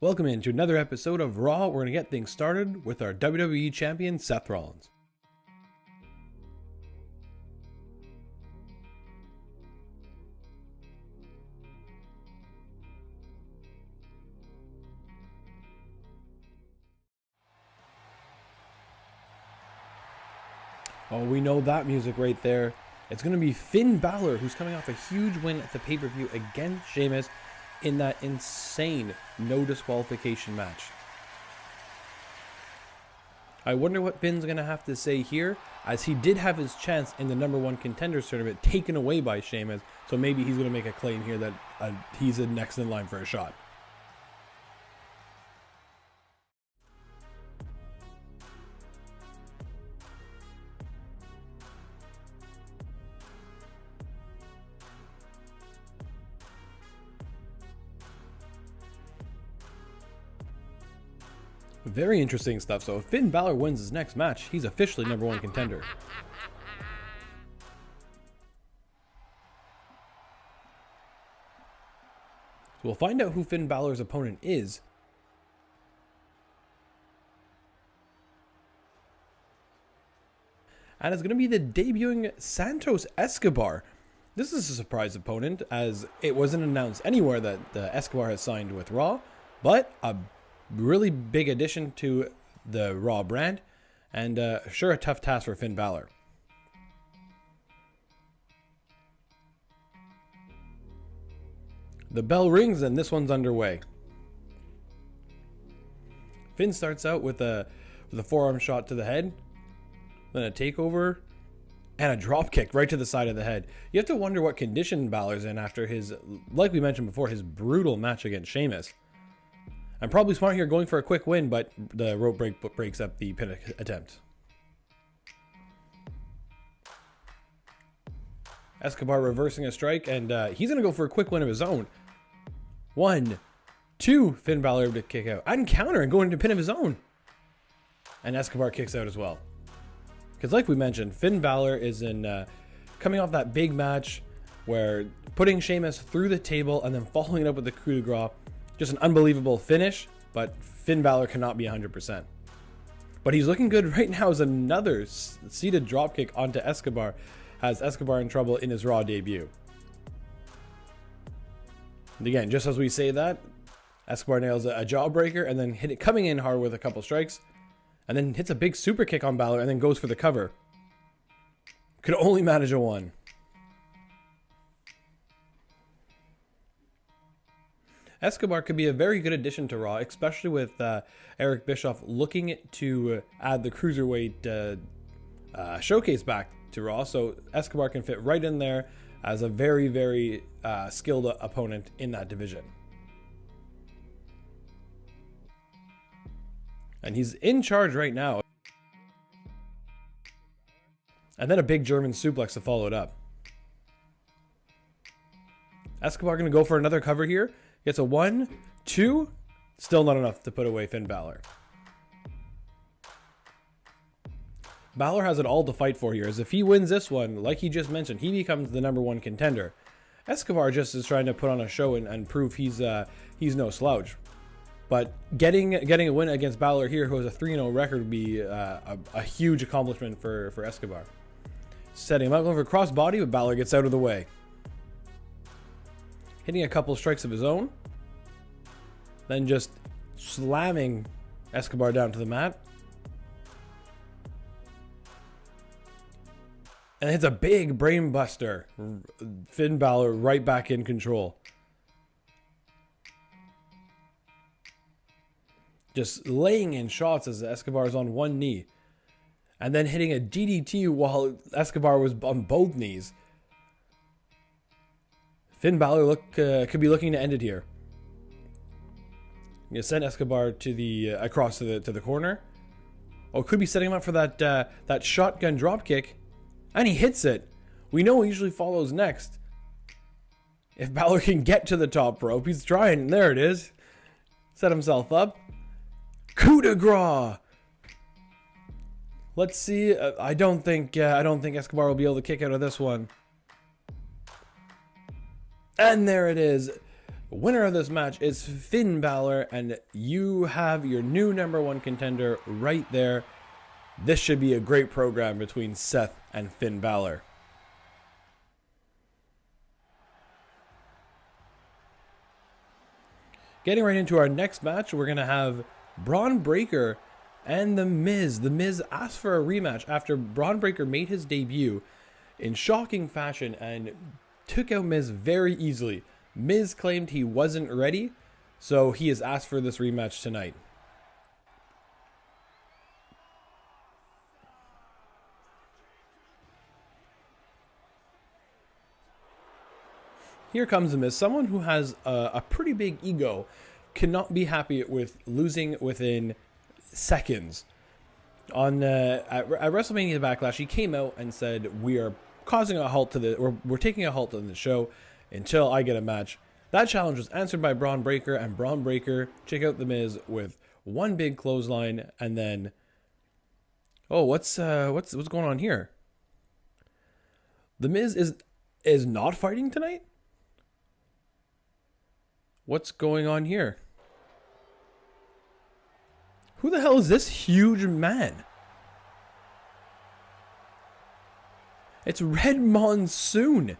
Welcome into another episode of Raw. We're going to get things started with our WWE Champion, Seth Rollins. Oh, we know that music right there. It's going to be Finn Bálor, who's coming off a huge win at the pay-per-view against Sheamus in that insane no disqualification match. I wonder what Finn's going to have to say here, as he did have his chance in the #1 contenders tournament taken away by Sheamus, so maybe he's going to make a claim here that he's next in line for a shot. Very interesting stuff. So if Finn Bálor wins his next match, he's officially #1 contender. So we'll find out who Finn Bálor's opponent is. And it's going to be the debuting Santos Escobar. This is a surprise opponent, as it wasn't announced anywhere that Escobar has signed with Raw, but a really big addition to the Raw brand, and sure a tough task for Finn Bálor. The bell rings and this one's underway. Finn starts out with a forearm shot to the head, then a takeover, and a drop kick right to the side of the head. You have to wonder what condition Bálor's in after his, like we mentioned before, his brutal match against Sheamus. I'm probably smart here going for a quick win, but the rope break breaks up the pin attempt. Escobar reversing a strike, and he's going to go for a quick win of his own. 1, 2, Finn Bálor able to kick out. And counter and go into pin of his own. And Escobar kicks out as well. Because like we mentioned, Finn Bálor is in coming off that big match where putting Sheamus through the table and then following it up with the coup de grace. Just an unbelievable finish, but Finn Bálor cannot be 100%. But he's looking good right now as another seated dropkick onto Escobar has Escobar in trouble in his Raw debut. And again, just as we say that, Escobar nails a jawbreaker and then hit it coming in hard with a couple strikes, and then hits a big super kick on Bálor and then goes for the cover. Could only manage a 1. Escobar could be a very good addition to Raw, especially with Eric Bischoff looking to add the Cruiserweight showcase back to Raw. So Escobar can fit right in there as a very, very skilled opponent in that division. And he's in charge right now. And then a big German suplex to follow it up. Escobar going to go for another cover here. Gets a 1, 2, still not enough to put away Finn Bálor. Bálor has it all to fight for here, as if he wins this one, like he just mentioned, he becomes the #1 contender. Escobar just is trying to put on a show and prove he's no slouch. But getting a win against Bálor here, who has a 3-0 record, would be a huge accomplishment for Escobar. Setting him up, going for crossbody, but Bálor gets out of the way. Hitting a couple strikes of his own. Then just slamming Escobar down to the mat. And hits a big brain buster. Finn Bálor right back in control. Just laying in shots as Escobar is on one knee. And then hitting a DDT while Escobar was on both knees. Finn Bálor could be looking to end it here. You send Escobar to the across to the corner. Oh, could be setting him up for that shotgun dropkick, and he hits it. We know he usually follows next. If Bálor can get to the top rope, he's trying. There it is. Set himself up. Coup de grace. Let's see. I don't think Escobar will be able to kick out of this one. And there it is. Winner of this match is Finn Balor, and you have your new #1 contender right there. This should be a great program between Seth and Finn Balor. Getting right into our next match, we're going to have Bron Breakker and The Miz. The Miz asked for a rematch after Bron Breakker made his debut in shocking fashion and took out Miz very easily. Miz claimed he wasn't ready, so he has asked for this rematch tonight. Here comes The Miz, someone who has a pretty big ego, cannot be happy with losing within seconds. At WrestleMania Backlash, he came out and said, "We are causing a halt to the, or we're taking a halt on the show until I get a match." That challenge was answered by Bron Breakker, and Bron Breakker check out The Miz with one big clothesline, and then, oh, what's going on here? The Miz is not fighting tonight? What's going on here? Who the hell is this huge man? It's Red Monsoon.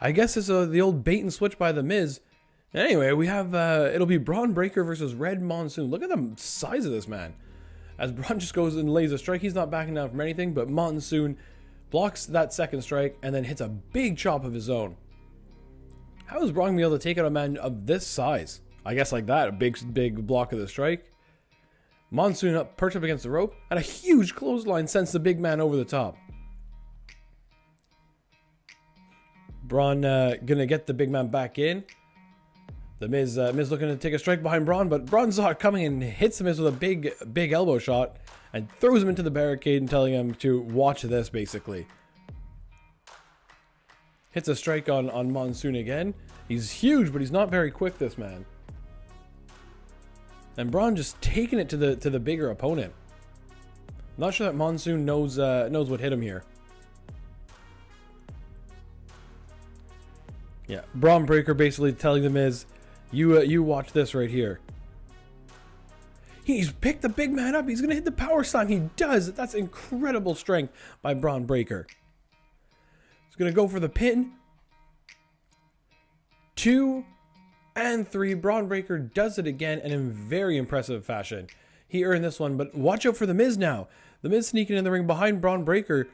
I guess it's the old bait and switch by The Miz. Anyway, we have, it'll be Bron Breakker versus Red Monsoon. Look at the size of this man. As Bron just goes and lays a strike, he's not backing down from anything, but Monsoon blocks that second strike and then hits a big chop of his own. How is Bron going to be able to take out a man of this size? I guess like that, a big block of the strike. Monsoon perched up against the rope, and a huge clothesline sends the big man over the top. Bron gonna get the big man back in. The Miz looking to take a strike behind Bron, but Bron saw it coming and hits The Miz with a big elbow shot and throws him into the barricade and telling him to watch this, basically. Hits a strike on Monsoon again. He's huge, but he's not very quick, this man. And Bron just taking it to the bigger opponent. Not sure that Monsoon knows what hit him here. Yeah, Bron Breakker basically telling The Miz, you watch this right here. He's picked the big man up. He's gonna hit the power slam. He does. That's incredible strength by Bron Breakker. He's gonna go for the pin. 2 and 3. Bron Breakker does it again, and in very impressive fashion. He earned this one, but watch out for The Miz now. The Miz sneaking in the ring behind Bron Breakker.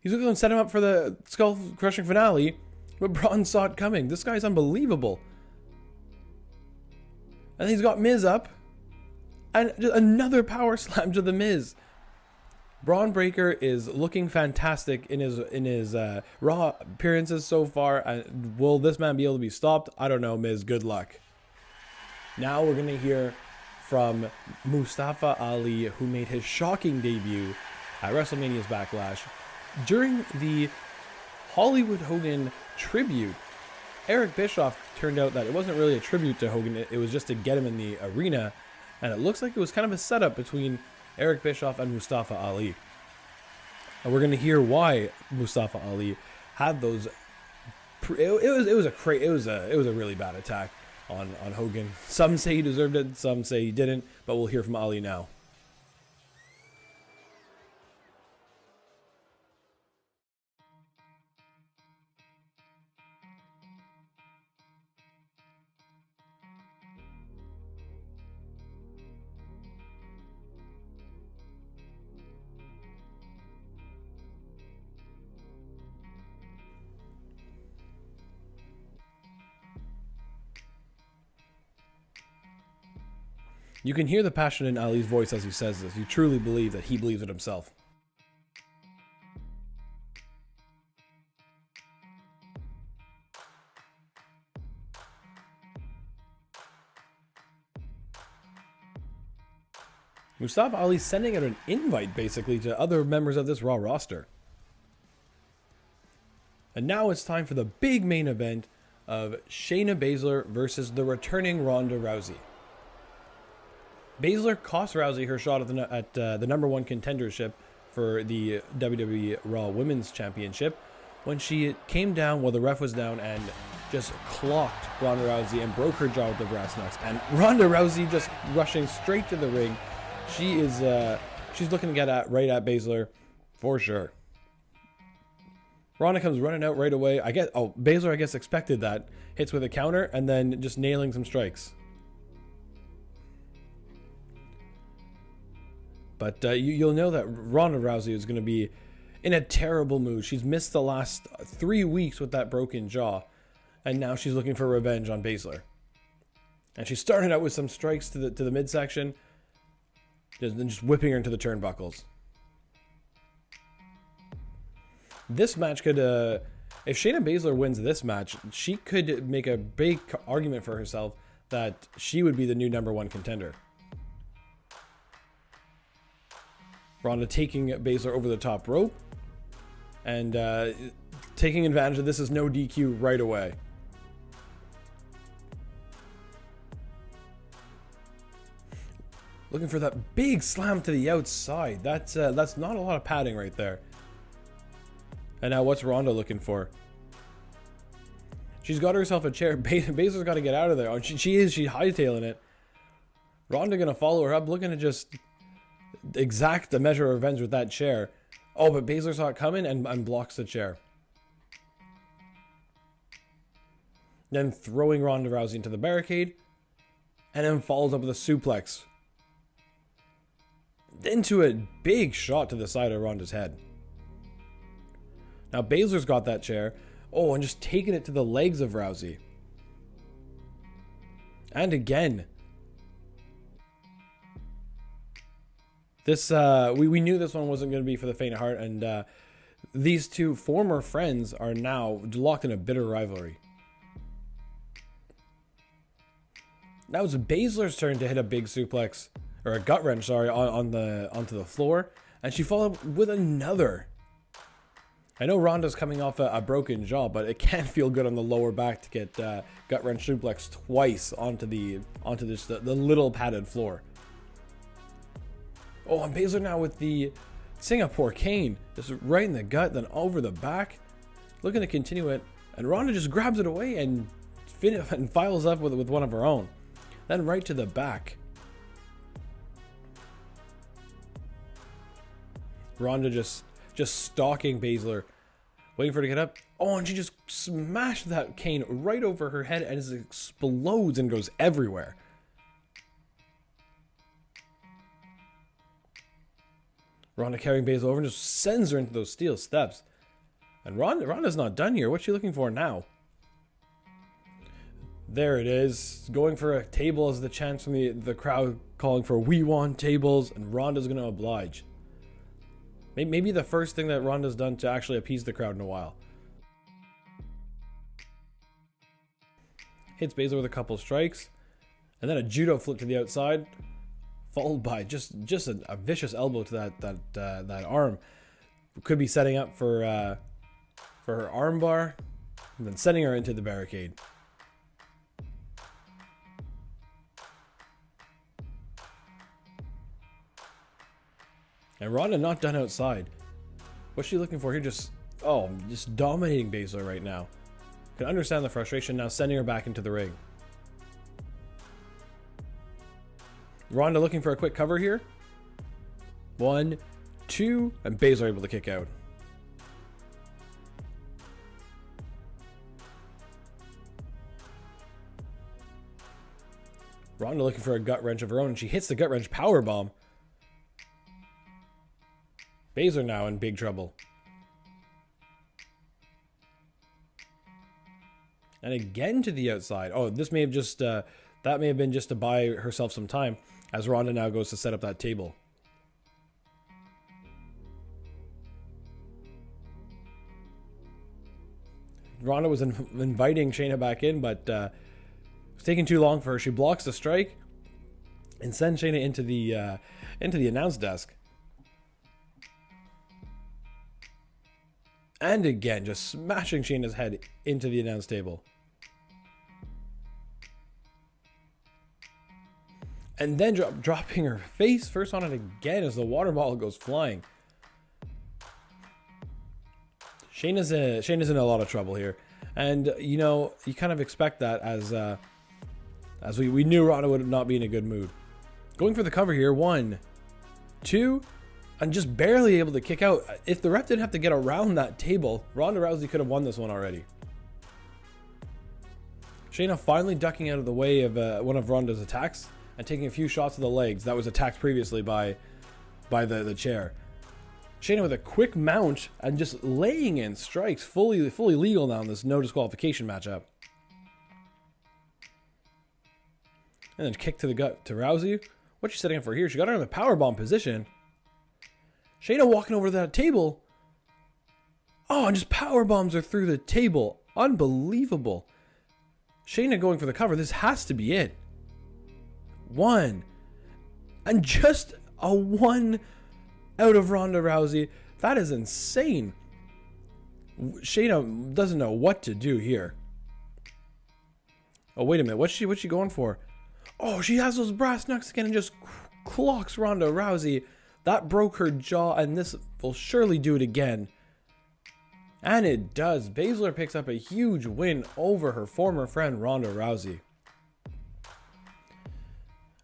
He's looking to set him up for the skull-crushing finale, but Bron saw it coming. This guy's unbelievable. And he's got Miz up, and just another power slam to The Miz. Bron Breakker is looking fantastic in his Raw appearances so far. Will this man be able to be stopped? I don't know, Miz. Good luck. Now we're going to hear from Mustafa Ali, who made his shocking debut at WrestleMania's Backlash. During the Hollywood Hogan tribute, Eric Bischoff turned out that it wasn't really a tribute to Hogan. It was just to get him in the arena. And it looks like it was kind of a setup between Eric Bischoff and Mustafa Ali. And we're going to hear why Mustafa Ali had those. It was a really bad attack on Hogan. Some say he deserved it, some say he didn't, but we'll hear from Ali now. You can hear the passion in Ali's voice as he says this. You truly believe that he believes it himself. Mustafa Ali sending out an invite basically to other members of this Raw roster. And now it's time for the big main event of Shayna Baszler versus the returning Ronda Rousey. Baszler cost Rousey her shot at the #1 contendership for the WWE Raw Women's Championship when she came down while the ref was down and just clocked Ronda Rousey and broke her jaw with the brass knucks. And Ronda Rousey just rushing straight to the ring. She is she's looking to get right at Baszler for sure. Ronda comes running out right away. Baszler, I guess, expected that. Hits with a counter and then just nailing some strikes. But you'll know that Ronda Rousey is going to be in a terrible mood. She's missed the last 3 weeks with that broken jaw. And now she's looking for revenge on Baszler. And she started out with some strikes to the midsection. Just whipping her into the turnbuckles. This match could, if Shayna Baszler wins this match, she could make a big argument for herself that she would be the new #1 contender. Ronda taking Baszler over the top rope and taking advantage of this is no DQ right away. Looking for that big slam to the outside. That's not a lot of padding right there. And now what's Ronda looking for? She's got herself a chair. Baszler's got to get out of there. She's hightailing it. Ronda gonna follow her up, looking to just exact the measure of revenge with that chair. Oh, but Baszler saw it coming and blocks the chair. Then throwing Ronda Rousey into the barricade. And then follows up with a suplex. Into a big shot to the side of Ronda's head. Now Baszler's got that chair. Oh, and just taking it to the legs of Rousey. And again. This we knew this one wasn't going to be for the faint of heart, and these two former friends are now locked in a bitter rivalry. Now it's Baszler's turn to hit a big suplex, or a gut wrench, sorry, onto the floor, and she followed with another. I know Ronda's coming off a broken jaw, but it can feel good on the lower back to get gut wrench suplex twice onto the little padded floor. Oh, and Baszler now with the Singapore cane, just right in the gut, then over the back, looking to continue it, and Ronda just grabs it away and files up with one of her own, then right to the back. Ronda just stalking Baszler, waiting for her to get up. Oh, and she just smashed that cane right over her head, and it explodes and goes everywhere. Ronda carrying Baszler over and just sends her into those steel steps. And Ronda's not done here. What's she looking for now? There it is. Going for a table as the chants from the crowd calling for "We want tables," and Ronda's going to oblige. Maybe the first thing that Ronda's done to actually appease the crowd in a while. Hits Baszler with a couple strikes. And then a judo flip to the outside. Followed by just a vicious elbow to that arm. Could be setting up for her arm bar, and then sending her into the barricade. And Ronda not done outside. What's she looking for here? Just dominating Baszler right now. Can understand the frustration, now sending her back into the ring. Ronda looking for a quick cover here. 1, 2, and Baszler able to kick out. Ronda looking for a gut wrench of her own, and she hits the gut wrench powerbomb. Baszler now in big trouble. And again to the outside. Oh, this may have just that may have been just to buy herself some time, as Ronda now goes to set up that table. Ronda was inviting Shayna back in, but it was taking too long for her. She blocks the strike and sends Shayna into the announce desk. And again, just smashing Shayna's head into the announce table. And then dropping her face first on it again as the water bottle goes flying. Shayna's in a lot of trouble here. And, you know, you kind of expect that as we knew Ronda would not be in a good mood. Going for the cover here. 1, 2, and just barely able to kick out. If the ref didn't have to get around that table, Ronda Rousey could have won this one already. Shayna finally ducking out of the way of one of Ronda's attacks and taking a few shots to the legs that was attacked previously by the chair. Shayna with a quick mount and just laying in strikes, fully legal now in this no disqualification matchup. And then kick to the gut to Rousey. What's she setting up for here? She got her in the powerbomb position. Shayna walking over to that table. Oh, and just powerbombs her through the table. Unbelievable. Shayna going for the cover. This has to be it. 1. And just a 1 out of Ronda Rousey. That is insane. Shayna doesn't know what to do here. Oh, wait a minute. What's she going for? Oh, she has those brass knucks again and just clocks Ronda Rousey. That broke her jaw, and this will surely do it again. And it does. Baszler picks up a huge win over her former friend Ronda Rousey.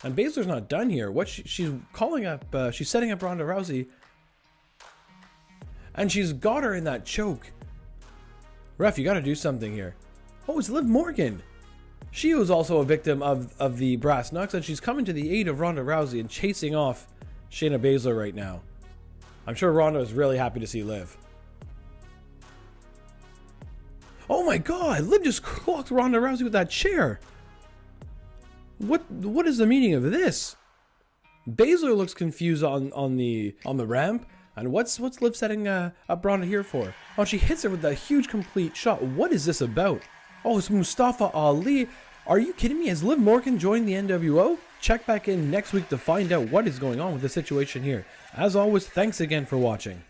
And Baszler's not done here. What she's calling up, she's setting up Ronda Rousey. And she's got her in that choke. Ref, you got to do something here. Oh, it's Liv Morgan. She was also a victim of the brass knucks, and she's coming to the aid of Ronda Rousey and chasing off Shayna Baszler right now. I'm sure Ronda is really happy to see Liv. Oh my god, Liv just clocked Ronda Rousey with that chair. What is the meaning of this? Baszler looks confused on the ramp. And what's Liv setting up Ronda here for? Oh, she hits her with that huge complete shot. What is this about? Oh, it's Mustafa Ali. Are you kidding me? Has Liv Morgan joined the NWO? Check back in next week to find out what is going on with the situation here. As always, thanks again for watching.